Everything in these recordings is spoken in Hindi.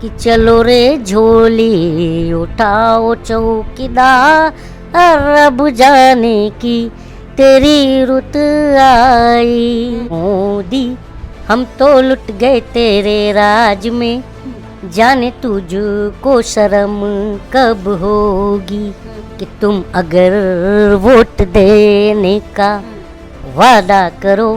कि चलो रे झोली उठाओ चौकीदार, अब जाने की तेरी रुत आई। मोदी हम तो लुट गए तेरे राज में, जाने तुझको शर्म कब होगी कि तुम अगर वोट देने का वादा करो।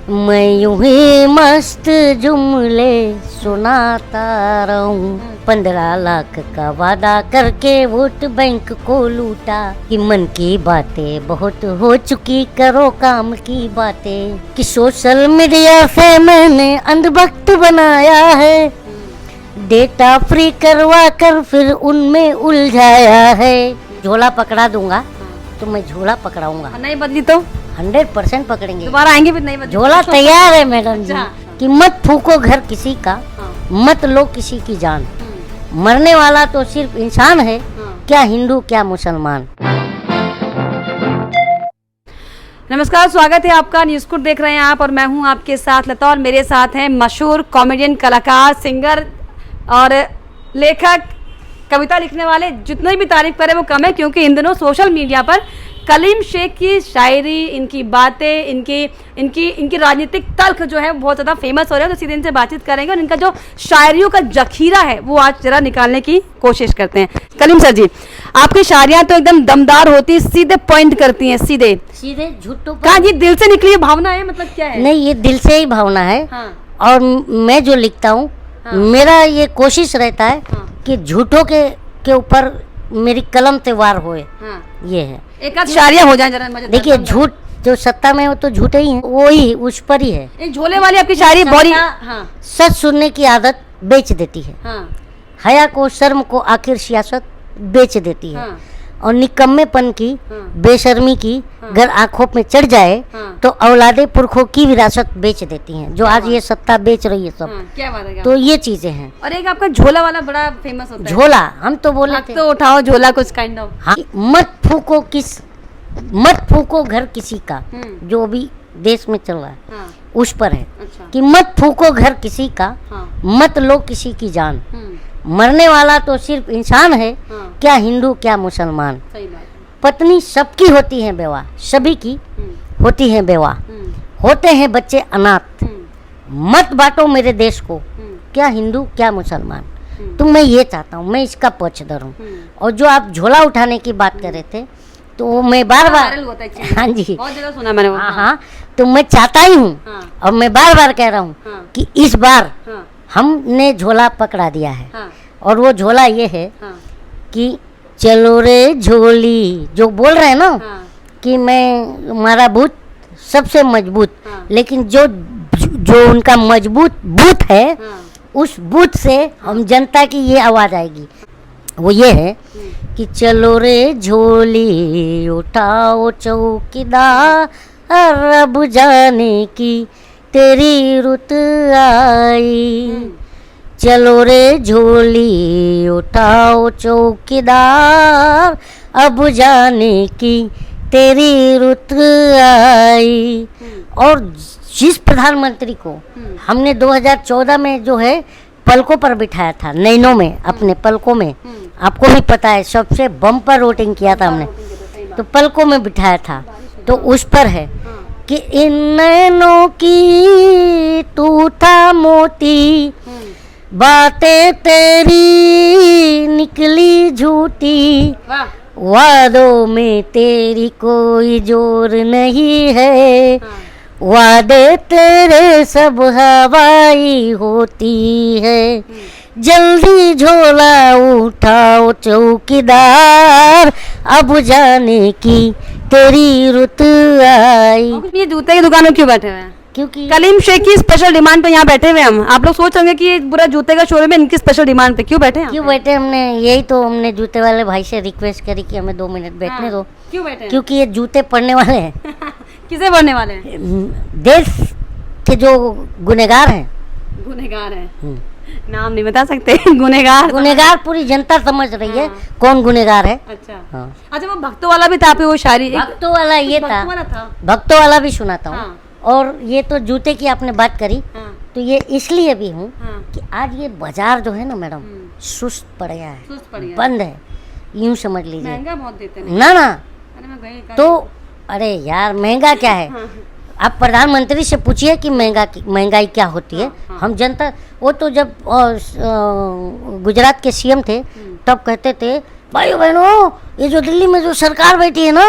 मैं यूं ही मस्त जुमले सुनाता रहूं, 15 लाख का वादा करके वोट बैंक को लूटा। कि मन की बातें बहुत हो चुकी, करो काम की बातें। कि सोशल मीडिया से मैंने अंधभक्त बनाया है, डेटा फ्री करवा कर फिर उनमें उलझाया है। झोला पकड़ा दूंगा तो मैं झोला पकड़ाऊंगा, नहीं बदली तो 100% पकड़ेंगे। दोबारा आएंगे फिर नहीं बदली। झोला तैयार है मैडम जी। कि मत फूको घर किसी का, हाँ। मत लो किसी की जान, मरने वाला तो सिर्फ इंसान है, क्या हिंदू क्या मुसलमान। नमस्कार, स्वागत है आपका। न्यूज़ कुड देख रहे हैं आप और मैं हूं आपके साथ लता, और मेरे साथ हैं मशहूर कॉमेडियन, कलाकार, सिंगर और लेखक, कविता लिखने वाले। जितनी भी तारीफ करें वो कम है, क्योंकि इन दिनों सोशल मीडिया पर कलीम शेख की शायरी, इनकी बातें, इनकी राजनीतिक तल्ख जो है बहुत ज़्यादा फेमस हो रहा है। तो सीधे इनसे बातचीत करेंगे और इनका जो शायरियों का जखीरा है वो आज जरा निकालने की कोशिश करते हैं। कलीम सर जी, आपकी शायरियाँ तो एकदम दमदार होती है, सीधे पॉइंट करती हैं, सीधे झूठों कहा ये दिल से निकली भावना है, मतलब क्या है? नहीं, ये दिल से ही भावना है। हाँ। और मैं जो लिखता हूँ, हाँ। मेरा ये कोशिश रहता है हाँ। कि झूठों के ऊपर मेरी कलम से वार होए। हाँ। ये है। एक आध शायरियाँ हो जाए जरा मुझे। देखिए, झूठ जो सत्ता में हो तो झूठे ही हैं, वो ही उस पर ही है। एक झोले वाली आपकी शायरी बड़ी। हाँ। सच सुनने की आदत बेच देती है, हाँ। हया को शर्म को आखिर सियासत बेच देती है। हाँ। और निकम्मेपन की, हाँ। बेशर्मी की अगर आंखों में चढ़ जाए, हाँ। तो औलादे पुरखों की विरासत बेच देती हैं, जो आज ये सत्ता बेच रही है सब। हाँ, क्या बात है। तो ये चीजें हैं। और एक आपका झोला वाला बड़ा फेमस होता है। झोला हम तो बोले हाथ थे। तो उठाओ झोला कुछ काइंड ऑफ। हाँ, मत फूको घर किसी का, जो अभी देश में चल रहा है। हाँ। उस पर है। अच्छा। कि मत फूको घर किसी का, हाँ। मत लो किसी की जान, हम्म। मरने वाला तो सिर्फ इंसान है, हाँ। क्या हिंदू क्या मुसलमान। सही बात है। पत्नी सबकी होती है बेवा, सभी की होती है बेवा, होते हैं बच्चे अनाथ, मत बांटो मेरे देश को, क्या हिंदू क्या मुसलमान। तो मैं ये चाहता हूँ, मैं इसका पक्षधर हूँ। और जो आप झोला उठाने की बात कर रहे थे, तो मैं बार बार, हाँ जी, बहुत जगह सुना मैंने वो। हाँ, तो मैं चाहता ही हूँ। हाँ। और मैं बार बार कह रहा हूँ हाँ। कि इस बार हाँ। हमने झोला पकड़ा दिया है। हाँ। और वो झोला ये है हाँ। कि चलो रे झोली, जो बोल रहे हैं ना, हाँ। कि मैं हमारा बूथ सबसे मजबूत, हाँ। लेकिन जो उनका मजबूत बूथ है, हाँ। उस बूथ से हम जनता की ये आवाज आएगी। वो ये है कि चलो रे झोली उठाओ चौकीदार, अब जाने की तेरी रुत आई। चलो रे झोली उठाओ चौकीदार, अब जाने की तेरी रुत आई। और जिस प्रधानमंत्री को हमने 2014 में जो है पलकों पर बिठाया था, नैनों में, अपने पलकों में, आपको भी पता है, सबसे बम्पर वोटिंग किया था हमने, तो पलकों में बिठाया था। तो उस पर है कि इन नैनों की तू था मोती, बातें तेरी निकली झूठी, वादों में तेरी कोई जोर नहीं है, वादे तेरे सब हवाई होती है। जल्दी झोला उठाओ चौकीदार, अब जाने की तेरी रुत आई। ये जूते की दुकान में क्यों बैठे हुए हैं? क्योंकि कलीम शेख की स्पेशल डिमांड पे यहाँ बैठे हुए हम। आप लोग सोच रहे होंगे कि ये पूरा जूते का शोरूम है, इनकी स्पेशल डिमांड पे क्यों बैठे हैं? क्यों बैठे, हमने यही तो, हमने जूते वाले भाई से रिक्वेस्ट करी कि हमें 2 मिनट बैठने दो। क्यों बैठे हैं? क्योंकि ये जूते पड़ने वाले हैं। किसे पढ़ने वाले हैं? देश के जो गुनहगार हैं। गुनहगार हैं? नाम नहीं बता सकते। गुनहगार पूरी जनता समझ रही है कौन गुनहगार है। अच्छा। हाँ। अच्छा, वो भक्तों वाला भी था पे वो शायरी? भक्तों वाला ये था, था। भक्तों वाला भी सुनाता हूँ। हाँ। और ये तो जूते की आपने बात करी, हाँ। तो ये इसलिए भी हूँ हाँ। कि आज ये बाजार जो है ना मैडम, सुस्त पड़ गया है, सुस्त पड़ गया। बंद है, यूं समझ लीजिए। महंगा बहुत देते हैं। ना ना, अरे मैं गई तो अरे यार महंगा क्या है, आप प्रधानमंत्री से पूछिए कि महंगाई क्या होती है। हम जनता, वो तो जब गुजरात के सीएम थे तब कहते थे भाइयों बहनों, ये जो दिल्ली में जो सरकार बैठी है ना,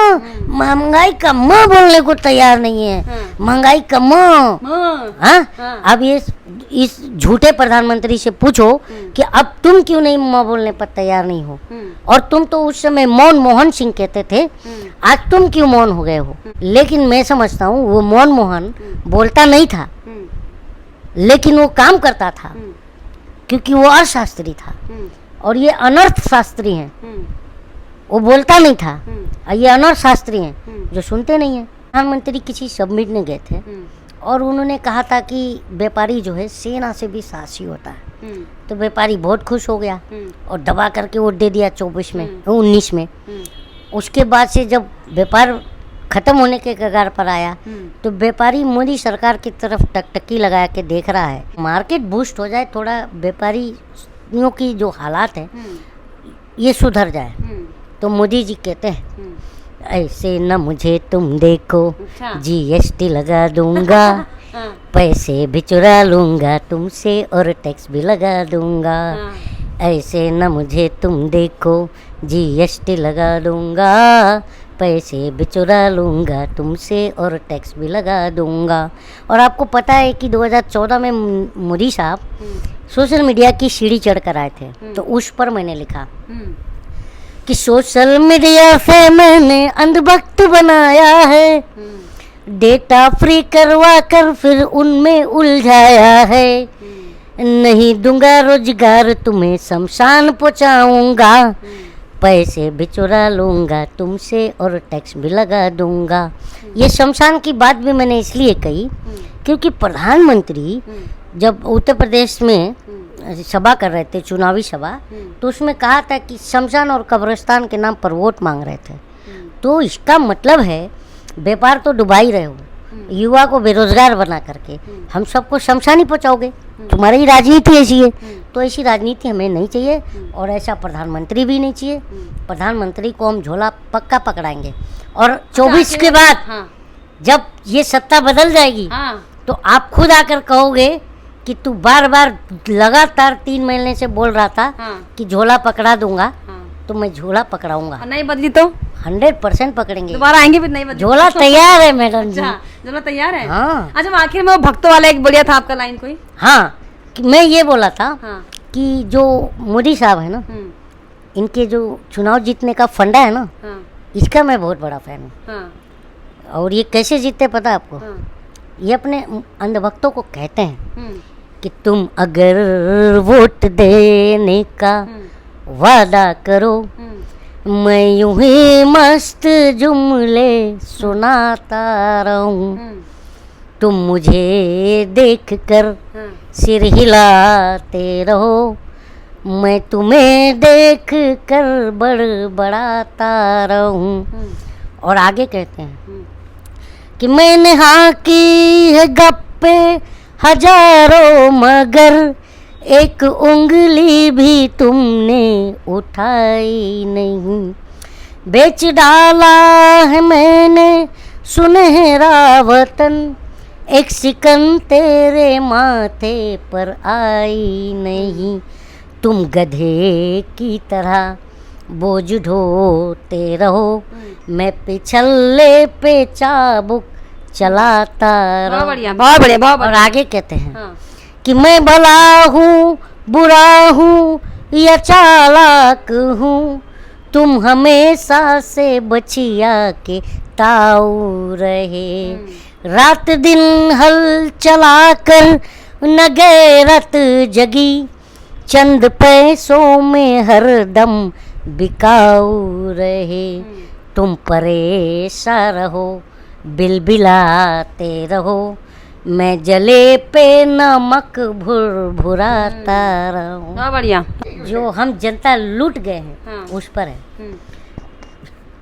महंगाई का माँ बोलने को तैयार नहीं है, महंगाई का माँ। हाँ, अब ये इस झूठे प्रधानमंत्री से पूछो कि अब तुम क्यों नहीं माँ बोलने पर तैयार नहीं हो, और तुम तो उस समय मनमोहन सिंह कहते थे, आज तुम क्यों मौन हो गए हो। लेकिन मैं समझता हूँ वो मनमोहन बोलता नहीं था, लेकिन वो काम करता था, क्योंकि वो अर्थशास्त्री था और ये अनर्थ शास्त्री हैं। वो बोलता नहीं था और ये अनर्थ शास्त्री हैं जो सुनते नहीं हैं। प्रधानमंत्री किसी सबमिट में गए थे और उन्होंने कहा था कि व्यापारी जो है सेना से भी साहसी होता है, तो व्यापारी बहुत खुश हो गया और दबा करके वोट दे दिया 19 में। उसके बाद से जब व्यापार खत्म होने के कगार पर आया तो व्यापारी मोदी सरकार की तरफ टकटकी लगा के देख रहा है, मार्केट बूस्ट हो जाए, थोड़ा व्यापारियों की जो हालात है ये सुधर जाए। तो मोदी जी कहते हैं ऐसे न मुझे तुम देखो, जीएसटी लगा दूंगा, पैसे भी चुरा लूंगा तुमसे और टैक्स भी लगा दूंगा। ऐसे न मुझे तुम देखो, जीएसटी लगा दूंगा, पैसे भी चुरा लूंगा तुमसे और टैक्स भी लगा दूंगा। और आपको पता है कि 2014 में मोदी साहब सोशल मीडिया की सीढ़ी चढ़कर आए थे, तो उस पर मैंने लिखा कि सोशल मीडिया से मैंने अंधभक्त बनाया है, डेटा फ्री करवा कर फिर उनमें उलझाया है, नहीं दूंगा रोजगार तुम्हें शमशान पहुंचाऊंगा, पैसे भी चुरा लूंगा तुमसे और टैक्स भी लगा दूंगा। ये शमशान की बात भी मैंने इसलिए कही क्योंकि प्रधानमंत्री जब उत्तर प्रदेश में सभा कर रहे थे, चुनावी सभा, तो उसमें कहा था कि शमशान और कब्रिस्तान के नाम पर वोट मांग रहे थे। तो इसका मतलब है व्यापार तो डुबा ही रहे हो, युवा को बेरोजगार बना करके हम सबको शमशान ही पहुँचाओगे, तुम्हारी राजनीति ऐसी है। तो ऐसी राजनीति हमें नहीं चाहिए और ऐसा प्रधानमंत्री भी नहीं चाहिए। प्रधानमंत्री को हम झोला पक्का पकड़ाएंगे और 24 के बाद जब ये सत्ता बदल जाएगी तो आप खुद आकर कहोगे कि तू बार बार लगातार 3 महीने से बोल रहा था कि झोला पकड़ा दूंगा, तो मैं झोला पकड़ाऊंगा। नहीं बदली तो 100% पकड़ेंगे, दोबारा आएंगे फिर नहीं बदली। झोला तैयार है मैडम जी। झोला तैयार है। हाँ। अच्छा, आखिर में वो भक्तों वाला एक बढ़िया था आपका लाइन कोई। हाँ, कि मैं ये बोला था कि जो मोदी साहब है ना, इनके जो चुनाव जीतने का फंडा है ना, इसका मैं बहुत बड़ा फैन हूँ। और ये कैसे जीतते पता है आपको? ये अपने अंधभक्तों को कहते हैं कि तुम अगर वोट देने का वादा करो, मैं यूं ही मस्त जुमले सुनाता रहूं, तुम मुझे देख कर सिर हिलाते रहो, मैं तुम्हें देख कर बड़बड़ाता रहूं। और आगे कहते हैं कि मैंने हाँ की है गप्पे हजारों, मगर एक उंगली भी तुमने उठाई नहीं, बेच डाला है मैंने सुनहरा वतन, एक सिकन तेरे माथे पर आई नहीं, तुम गधे की तरह बोझ ढोते रहो, मैं पिछले पे चाबुक चलाता रहो। बहुत बढ़िया, बहुत बढ़िया, बहुत और आगे कहते हैं कि मैं भला हूँ बुरा हूँ या चालाक हूँ, तुम हमेशा से बचिया के ताऊ रहे, रात दिन हल चला कर नगैरत जगी, चंद पैसों में हरदम बिकाऊ रहे, तुम परेशान रहो बिलबिलाते रहो, मैं जले पे नमक भुराता रहूं। बहुत बढ़िया। जो हम जनता लूट गए हैं उस पर है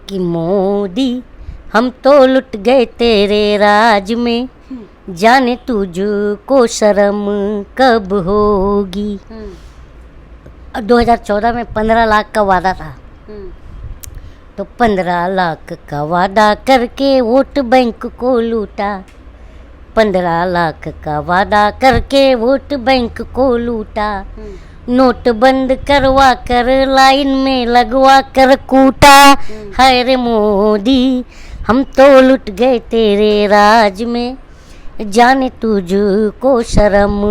कि मोदी हम तो लुट गए तेरे राज में, जाने तुझको शर्म कब होगी। 2014 में 15 लाख का वादा था, तो 15 लाख का वादा करके वोट बैंक को लूटा। 15 लाख का वादा करके वोट बैंक को लूटा। नोट बंद करवा कर लाइन में लगवा कर कूटा। हाय रे मोदी हम तो लुट गए तेरे राज में, जाने तुझको शर्म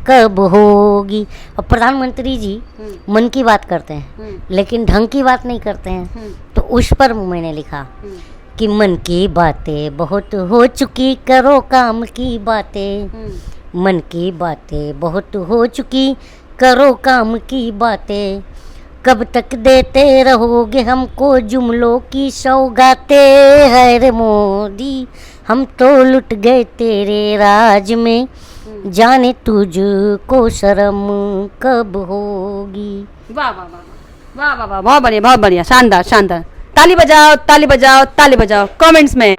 कब होगी। और प्रधानमंत्री जी मन की बात करते हैं लेकिन ढंग की बात नहीं करते हैं, तो उस पर मैंने लिखा कि मन की बातें बहुत हो चुकी, करो काम की बातें। मन की बातें बहुत हो चुकी, करो काम की बातें। कब तक देते रहोगे हमको जुमलों की सौगातें। है रे मोदी हम तो लुट गए तेरे राज में, जाने तुझको शर्म कब होगी। वाह वाह वाह वाह वाह वाह, बहुत बढ़िया, बहुत बढ़िया, शानदार शानदार। ताली बजाओ ताली बजाओ ताली बजाओ कमेंट्स में।